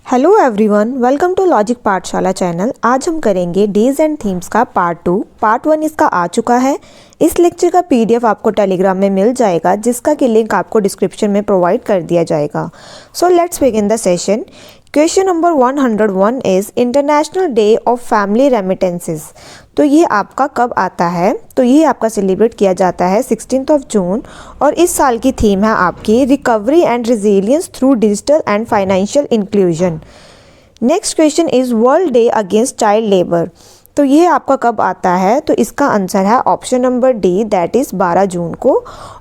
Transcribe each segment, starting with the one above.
Hello everyone, welcome to logic Pathshala channel. आज हम करेंगे डेज एंड थीम्स का पार्ट 2। पार्ट 1 इसका आ चुका है। इस लेक्चर का पीडीएफ आपको टेलीग्राम में मिल जाएगा, जिसका कि लिंक आपको डिस्क्रिप्शन में प्रोवाइड कर दिया जाएगा। So let's begin the session. Question number 101 is international day of family remittances. तो ये आपका कब आता है? तो ये आपका सेलिब्रेट किया जाता है 16 जून और इस साल की थीम है आपकी recovery and resilience through digital and financial inclusion. Next question is world day against child labour. तो ये आपका कब आता है? तो इसका आंसर है option number D, that is 12 जून को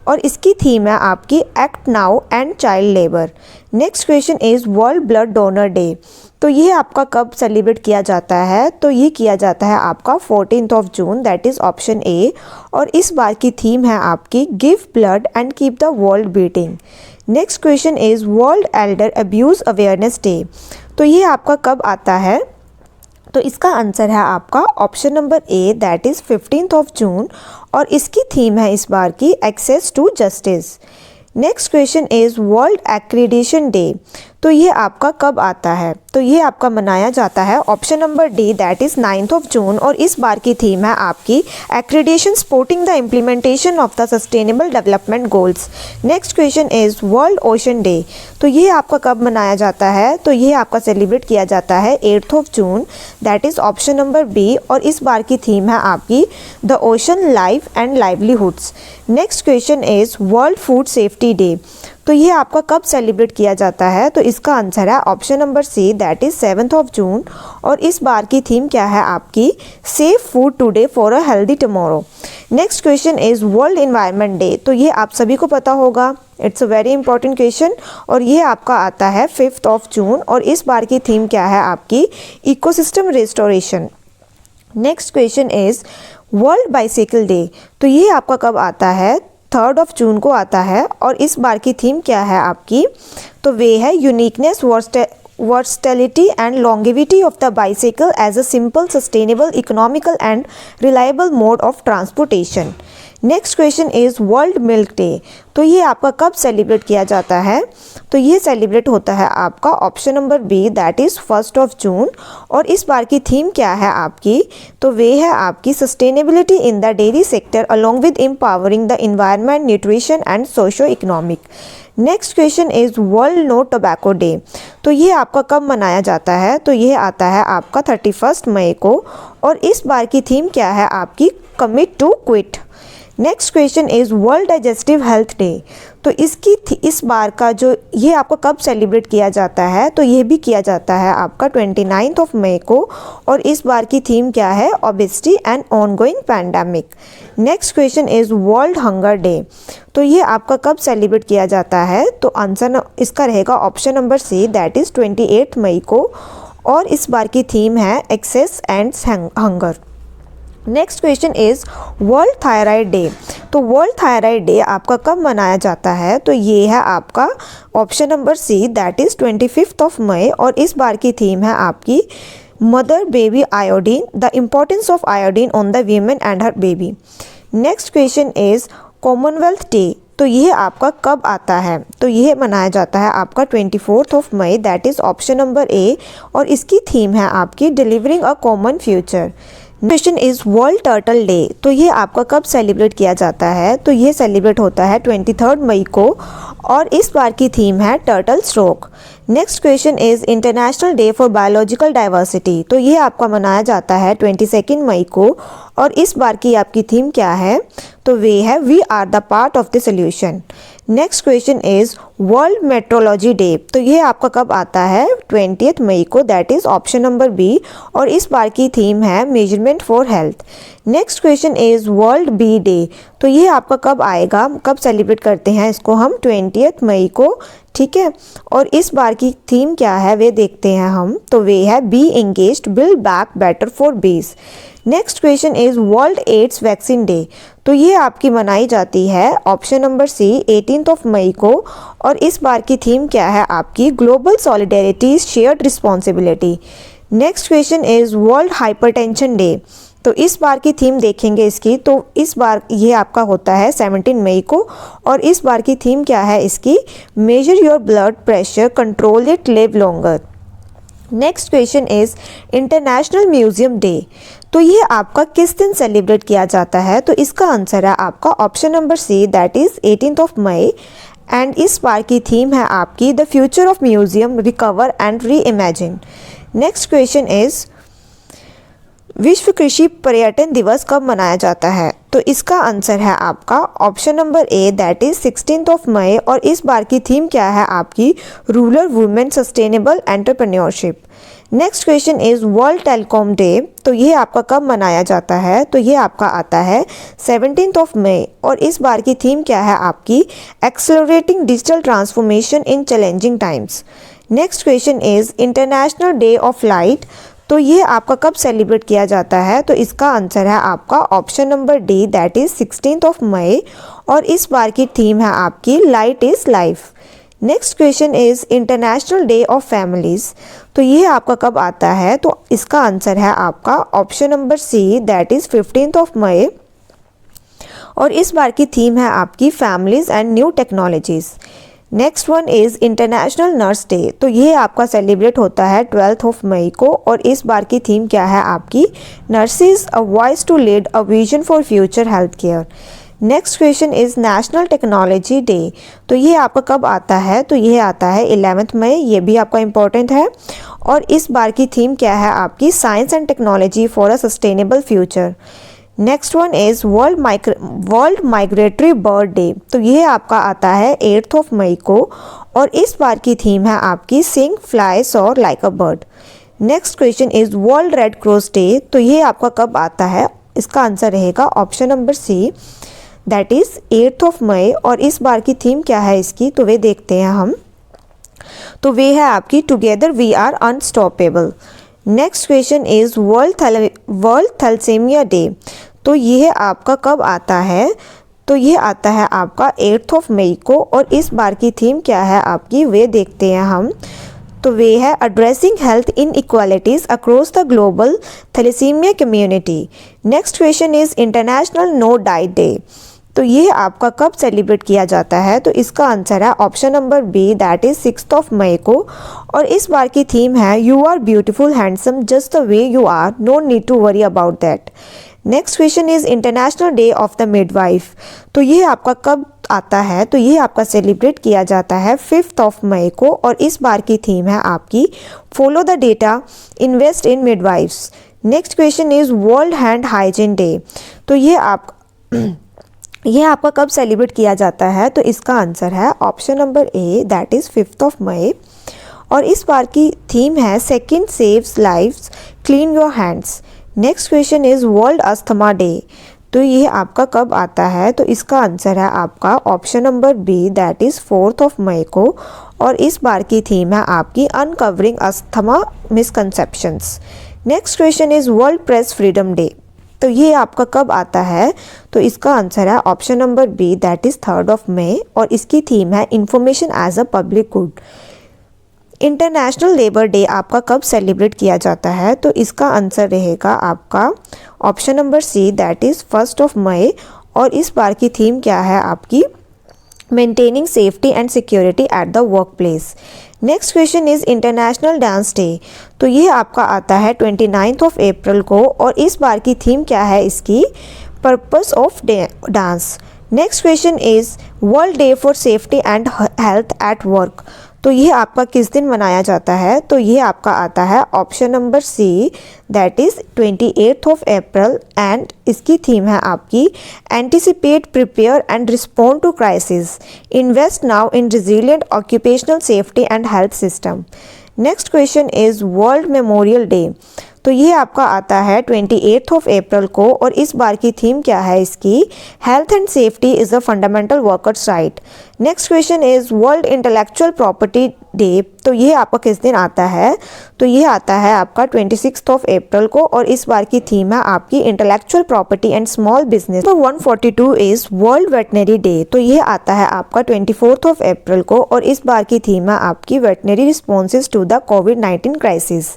और इसकी थीम है आपकी act now and child labour. Next question is world blood donor day. तो ये आपका कब सेलिब्रेट किया जाता है? तो ये किया जाता है आपका 14 जून, दैट इज़ ऑप्शन ए और इस बार की थीम है आपकी give blood and keep the world beating. Next question is world Elder abuse awareness day. तो ये आपका कब आता है? तो इसका आंसर है आपका option number A, that is 15 June और इसकी थीम है इस बार की access to justice. Next question is world accreditation day. तो ये आपका कब आता है? तो ये आपका मनाया जाता है option number D, that is 9 June और इस बार की थीम है आपकी accreditation supporting the implementation of the sustainable development goals. Next question is world ocean day. तो ये आपका कब मनाया जाता है? तो ये आपका सेलिब्रेट किया जाता है 8 June, that is option number B और इस बार की थीम है आपकी the ocean life and livelihoods. Next question is world food safety day. तो ये आपका कब सेलिब्रेट किया जाता है? तो इसका आंसर है option number C, that is 7 June और इस बार की थीम क्या है आपकी safe food today for a healthy tomorrow. Next question is world environment day. तो ये आप सभी को पता होगा, it's a very important question और ये आपका आता है 5 जून और इस बार की थीम क्या है आपकी ecosystem restoration. Next question is world bicycle day. तो ये आपका कब आता है? 3 जून को आता है और इस बार की थीम क्या है आपकी? तो वे है uniqueness, versatility and longevity of the bicycle as a simple, sustainable, economical and reliable mode of transportation. Next question is world milk day. तो ये आपका कब सेलिब्रेट किया जाता है? तो ये सेलिब्रेट होता है आपका option number B, that is 1 June और इस बार की थीम क्या है आपकी? तो वे है आपकी sustainability in the dairy sector along with empowering the environment, nutrition and socio economic. Next question is world no tobacco day. तो ये आपका कब मनाया जाता है? तो ये आता है आपका 31 मई को और इस बार की थीम क्या है आपकी commit to quit. Next question is world digestive health day. तो इस बार का जो ये आपको कब सेलिब्रेट किया जाता है? तो ये भी किया जाता है आपका 29 मई को और इस बार की थीम क्या है? Obesity and ongoing pandemic. Next question is world hunger day. तो ये आपका कब सेलिब्रेट किया जाता है? तो आंसर इसका रहेगा option number C, that is 28 May को और इस बार की थीम है access and hunger. Next question is world thyroid day. तो वर्ल्ड थायराइड डे आपका कब मनाया जाता है? तो ये है आपका option number C, that is 25 May और इस बार की थीम है आपकी mother baby iodine, the importance of iodine on the women and her baby. Next question is Commonwealth day. तो ये आपका कब आता है? तो ये मनाया जाता है आपका 24 May, that is option number A और इसकी थीम है आपकी delivering a common future. Question is world turtle day. तो ये आपका कब सेलिब्रेट किया जाता है? तो ये सेलिब्रेट होता है 23 मई को और इस बार की थीम है turtle stroke. Next question is international day for biological diversity. तो ये आपका मनाया जाता है 22 मई को और इस बार की आपकी थीम क्या है? तो वे है we are the part of the solution. Next question is world metrology day. तो ये आपका कब आता है? 20 मई को, that is option number B और इस बार की थीम है measurement for health. Next question is world bee day. तो ये आपका कब आएगा? कब सेलिब्रेट करते हैं इसको हम? 20 मई को, ठीक है और इस बार की थीम क्या है वे देखते हैं हम। तो वे है be engaged, build back better for bees. Next question is world AIDS vaccine day. तो ये आपकी मनाई जाती है ऑप्शन नंबर सी 18 मई को और इस बार की थीम क्या है आपकी global solidarity shared responsibility. Next question is world hypertension day. तो इस बार की थीम देखेंगे इसकी, तो इस बार ये आपका होता है 17 मई को और इस बार की थीम क्या है इसकी major your blood pressure, control it, live longer. Next question is international museum day. तो ये आपका किस दिन सेलिब्रेट किया जाता है? तो इसका आंसर है आपका option number C, that is 18 मई। एंड इस बार की थीम है आपकी the future of museum recover and reimagine. Next question is विश्व कृषि पर्यटन दिवस कब मनाया जाता है? तो इसका आंसर है आपका option number A, that is 16 मई। और इस बार की थीम क्या है आपकी? Rural women sustainable entrepreneurship. Next question is world telecom day. तो ये आपका कब मनाया जाता है? तो ये आपका आता है 17 मई। और इस बार की थीम क्या है आपकी? Accelerating digital transformation in challenging times. Next question is international day of light. तो ये आपका कब सेलिब्रेट किया जाता है? तो इसका आंसर है आपका option number D, that is 16 मई। और इस बार की थीम है आपकी light is life. Next question is international day of families. तो ये आपका कब आता है? तो इसका आंसर है आपका option number C, that is 15 मई। और इस बार की थीम है आपकी families and new technologies. Next one is international nurse day. तो ये आपका सेलिब्रेट होता है 12 मई को। और इस बार की थीम क्या है आपकी? Nurses a voice to lead a vision for future health care. Next question is national technology day. तो ये आपका कब आता है? तो ये आता है 11 मई। ये भी आपका इंपॉर्टेंट है। और इस बार की थीम क्या है आपकी? Science and technology for a sustainable future. Next one is world migratory bird day. तो ये आपका आता है 8 मई को। और इस बार की थीम है आपकी sing fly soar like a bird. Next question is world red cross day. तो ये आपका कब आता है? इसका आंसर रहेगा option number C, that is 8 मई। और इस बार की थीम क्या है इसकी? तो वे देखते हैं हम। तो वे है आपकी together we are unstoppable. Next question is world thalassemia day. तो ये आपका कब आता है? तो ये आता है आपका 8 मई को। और इस बार की थीम क्या है आपकी? वे देखते हैं हम। तो वे है addressing health inequalities across the global thalassemia community. Next question is international no diet day. तो ये आपका कब सेलिब्रेट किया जाता है? तो इसका आंसर है option number B, that is 6 मई को। और इस बार की थीम है you are beautiful handsome just the way you are, no need to worry about that. Next question is international day of the midwife. तो ये आपका कब आता है? तो ये आपका सेलिब्रेट किया जाता है 5 मई को। और इस बार की थीम है आपकी follow the data, invest in midwives. Next question is world hand hygiene day. तो ये आपका कब सेलिब्रेट किया जाता है? तो इसका आंसर है option number A, that is 5 मई। और इस बार की थीम है second saves lives, clean your hands. Next question is world asthma day. तो ये आपका कब आता है? तो इसका आंसर है आपका option number B, that is 4 मई को। और इस बार की थीम है आपकी uncovering asthma misconceptions. Next question is world press freedom day. तो ये आपका कब आता है? तो इसका आंसर है option number B, that is 3 मई। और इसकी थीम है information as a public good. International labour day आपका कब सेलिब्रेट किया जाता है? तो इसका आंसर रहेगा आपका option number C, that is 1 मई। और इस बार की थीम क्या है आपकी? Maintaining safety and security at the work place. Next question is international dance day. तो ये आपका आता है 29 अप्रैल को। और इस बार की थीम क्या है इसकी? Purpose of dance. Next question is world day for safety and health at work. तो ये आपका किस दिन मनाया जाता है? तो ये आपका आता है option number C, that is 28 अप्रैल। एंड इसकी थीम है आपकी anticipate, prepare and respond to crisis, invest now in resilient occupational safety and health system. Next question is world memorial day. तो ये आपका आता है 28 अप्रैल को। और इस बार की थीम क्या है इसकी? Health and safety is a fundamental workers right. Next question is world intellectual property day. तो ये आपका किस दिन आता है? तो ये आता है आपका 26 अप्रैल को। और इस बार की थीम है आपकी intellectual property and small business. तो 142 इज वर्ल्ड वेटनरी डे। तो ये आता है आपका 24 अप्रैल को। और इस बार की थीम है आपकी वेटनरी रिस्पॉन्सेज टू द कोविड-19 क्राइसिस।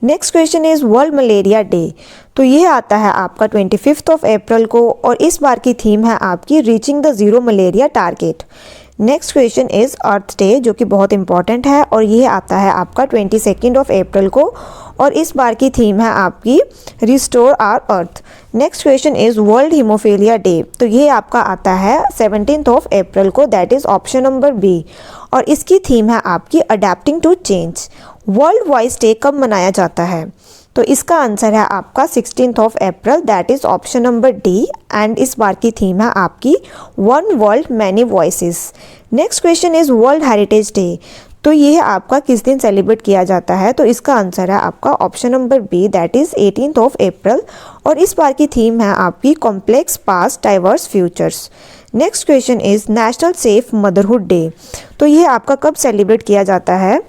Next question is world malaria day. तो ये आता है आपका 25 अप्रैल को। और इस बार की थीम है आपकी reaching the zero malaria target. Next question is earth day, जो कि बहुत इंपॉर्टेंट है और ये आता है आपका 22 अप्रैल को और इस बार की थीम है आपकी restore our earth. Next question is world haemophilia day, तो ये आपका आता है 17 अप्रैल को, that is option number B और इसकी थीम है आपकी adapting to change. World voice day कब मनाया जाता है? तो इसका आंसर है आपका 16 April, that is option number D and इस बार की थीम है आपकी one world many voices. Next question is world heritage day, तो ये आपका किस दिन सेलिब्रेट किया जाता है? तो इसका आंसर है आपका option number B, that is 18 अप्रैल और इस बार की थीम है आपकी complex past diverse futures. Next question is national safe motherhood day, तो ये आपका कब सेलिब्रेट किया जाता है?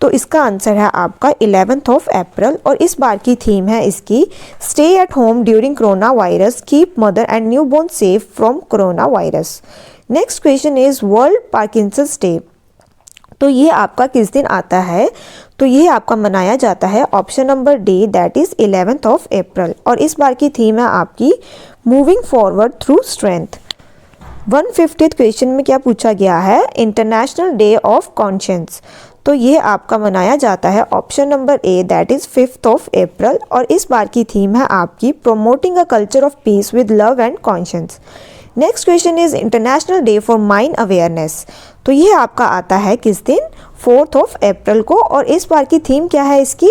तो इसका आंसर है आपका 11 अप्रैल और इस बार की थीम है इसकी stay at home during corona virus, keep mother and new born safe from corona virus. Next question is world Parkinson's day, तो ये आपका किस दिन आता है? तो ये आपका मनाया जाता है option number D, that is 11 अप्रैल और इस बार की थीम है आपकी moving forward through strength. 150th question में क्या पूछा गया है? इंटरनेशनल डे ऑफ कॉन्शियंस, तो ये आपका मनाया जाता है option number A, that is 5 अप्रैल और इस बार की थीम है आपकी promoting a culture of peace with love and conscience. Next question is international day for mind awareness, तो ये आपका आता है किस दिन? 4 अप्रैल को और इस बार की थीम क्या है इसकी?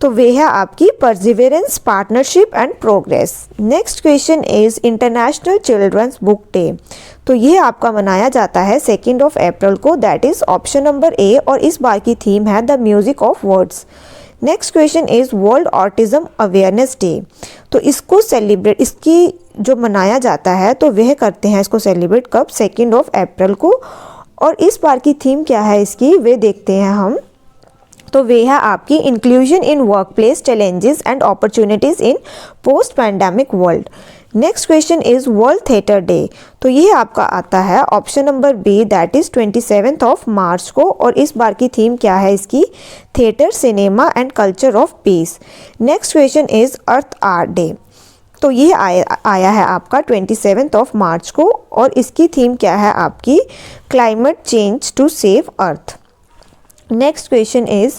तो वे है आपकी perseverance, partnership and progress. Next question is international children's book day, तो ये आपका मनाया जाता है 2 अप्रैल को, that is option number A और इस बार की थीम है the music of words. Next question is world autism awareness day, तो इसको सेलिब्रेट, इसकी जो मनाया जाता है तो वह करते हैं इसको सेलिब्रेट कब? 2 अप्रैल को और इस बार की थीम क्या है इसकी? वे देखते हैं हम, तो वे है आपकी inclusion in work place challenges and opportunities in post pandemic world. Next question is world theatre day, तो ये आपका आता है option number B, that is 27 मार्च को और इस बार की थीम क्या है इसकी? Theatre, cinema and culture of peace. Next question is earth hour day, तो ये आया है आपका 27 मार्च को और इसकी थीम क्या है आपकी? Climate change to save earth. Next question is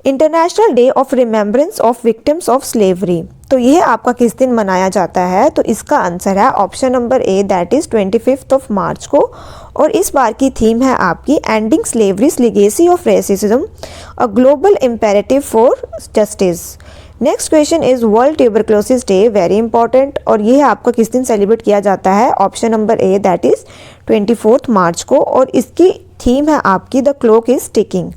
international day of remembrance of victims of slavery, तो यह आपका किस दिन मनाया जाता है? तो इसका आंसर है option number A, that is 25 March को और इस बार की थीम है आपकी ending slavery's legacy of racism, a global imperative for justice. Next question is world tuberculosis day, very important और ये आपका किस दिन सेलिब्रेट किया जाता है? Option number A, that is 24 March को और इसकी थीम है आपकी the clock is ticking.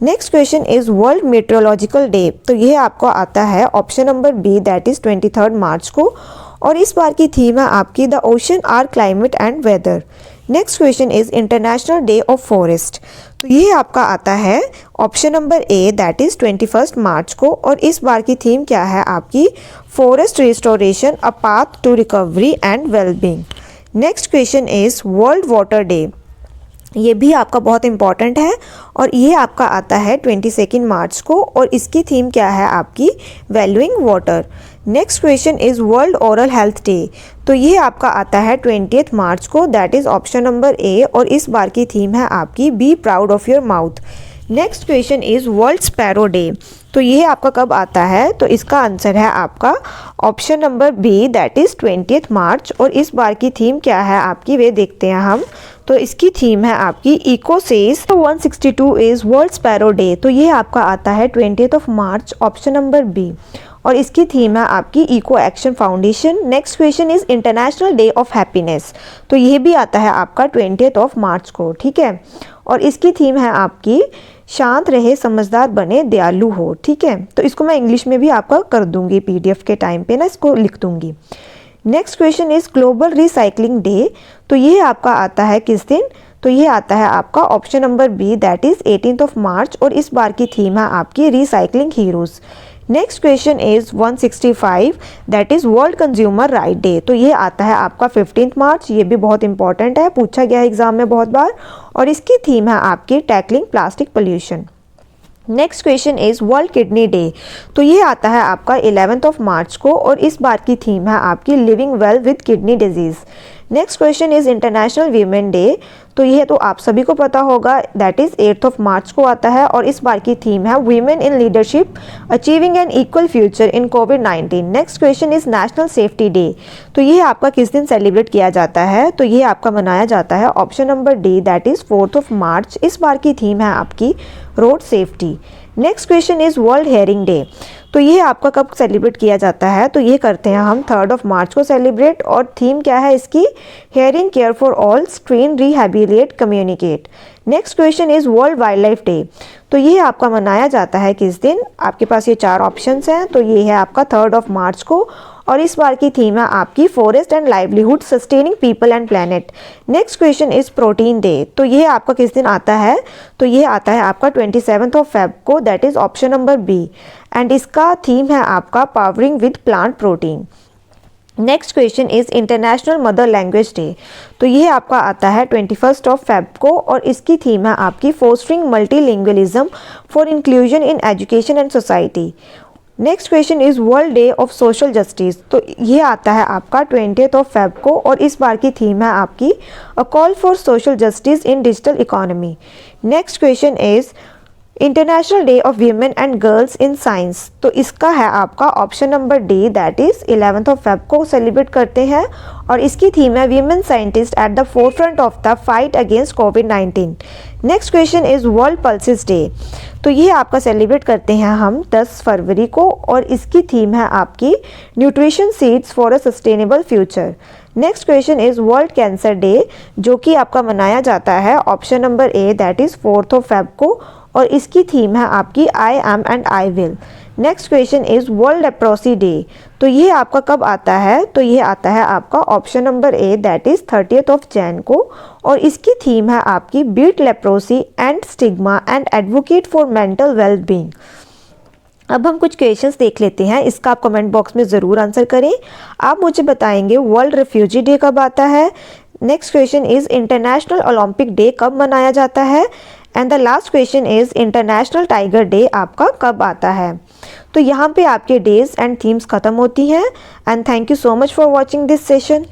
Next question is world meteorological day, तो यह आपको आता है option number B, that is 23 मार्च को और इस बार की थीम है आपकी the ocean our climate and weather. Next question is international day of forest, तो ये आपका आता है option number A, that is 21 मार्च को और इस बार की थीम क्या है आपकी? Forest restoration, a path to recovery and wellbeing. Next question is world water day, ये भी आपका बहुत इंपॉर्टेंट है और ये आपका आता है 22 मार्च को और इसकी थीम क्या है आपकी? Valuing water. Next question is world oral health day, तो ये आपका आता है 20 मार्च को, that is option number A और इस बार की थीम है आपकी be proud of your mouth. Next question is world sparrow day, तो ये आपका कब आता है? तो इसका आंसर है आपका option number B, that is 20 मार्च और इस बार की थीम क्या है आपकी? वे देखते हैं हम, तो इसकी थीम है आपकी इको सेज। 162 इज़ वर्ल्ड स्पैरो डे, तो ये आपका आता है 20 मार्च, ऑप्शन नंबर बी और इसकी थीम है आपकी eco action foundation. Next question is international day of happiness, तो ये भी आता है आपका 20 मार्च को, ठीक है, और इसकी थीम है आपकी शांत रहे, समझदार बने, दयालु हो, ठीक है। तो इसको मैं इंग्लिश में भी आपका कर दूंगी पीडीएफ के टाइम पे ना, इसको लिख दूंगी। Next question is global recycling day, तो ये आपका आता है किस दिन? तो ये आता है आपका option number B, that is 18 मार्च और इस बार की थीम है आपकी recycling heroes. Next question is 165, that is world consumer right day, तो ये आता है आपका 15 मार्च, ये भी बहुत इंपॉर्टेंट है, पूछा गया है एग्जाम में बहुत बार और इसकी थीम है आपकी tackling plastic pollution. Next question is world kidney day, तो ये आता है आपका 11 मार्च को और इस बार की थीम है आपकी living well with kidney disease. Next question is international women day. तो यह तो आप सभी को पता होगा, दैट इज 8 मार्च को आता है और इस बार की थीम है women in leadership achieving an equal future in कोविड-19। Next question is national safety day. तो यह आपका किस दिन सेलिब्रेट किया जाता है? तो यह आपका मनाया जाता है option number D, that is 4 मार्च। इस बार की थीम है आपकी road safety. Next question is world hearing day. तो ये आपका कब सेलिब्रेट किया जाता है? तो ये करते हैं हम 3 मार्च को सेलिब्रेट और थीम क्या है इसकी? Hearing care for all, screen rehabilitate communicate. Next question is world wild life day. तो ये आपका मनाया जाता है किस दिन? आपके पास ये 4 ऑप्शंस हैं। तो ये है आपका 3 मार्च को और इस बार की थीम है आपकी forest and livelihood sustaining people and planet. Next question is protein day. तो ये आपका किस दिन आता है? तो ये आता है आपका 27 फेब को, that is option number B and इसका थीम है आपका powering with plant protein. Next question is international mother language day. तो यह आपका आता है 21 फेब को और इसकी थीम है आपकी fostering multilingualism for inclusion in education and society. Next question is world day of social justice. तो ये आता है आपका 20 फेब को और इस बार की थीम है आपकी a call for social justice in digital economy. Next question is international day of women and girls in science. तो इसका है आपका option number D, that is 11 Feb को सेलिब्रेट करते हैं और इसकी थीम है women scientist at the forefront of the fight against covid. Next question is world pulses day. तो ये आपका सेलिब्रेट करते हैं हम 10 फरवरी को और इसकी थीम है आपकी nutrition seeds for a sustainable future. Next question is world cancer day, जो कि आपका मनाया जाता है option number A, that is 4 Feb को और इसकी थीम है आपकी I am and I will. Next question is world leprosy day. तो ये आपका कब आता है? तो ये आता है आपका option number A, that is 30 Jan को और इसकी थीम है आपकी beat leprosy and stigma and advocate for mental well being. अब हम कुछ क्वेश्चंस देख लेते हैं, इसका आप कमेंट बॉक्स में ज़रूर आंसर करें। आप मुझे बताएंगे वर्ल्ड रिफ्यूजी डे कब आता है। Next question is international Olympic day कब मनाया जाता है and the last question is international tiger day आपका कब आता है। तो यहाँ पे आपके डेज एंड थीम्स खत्म होती हैं and thank you so much for watching this session.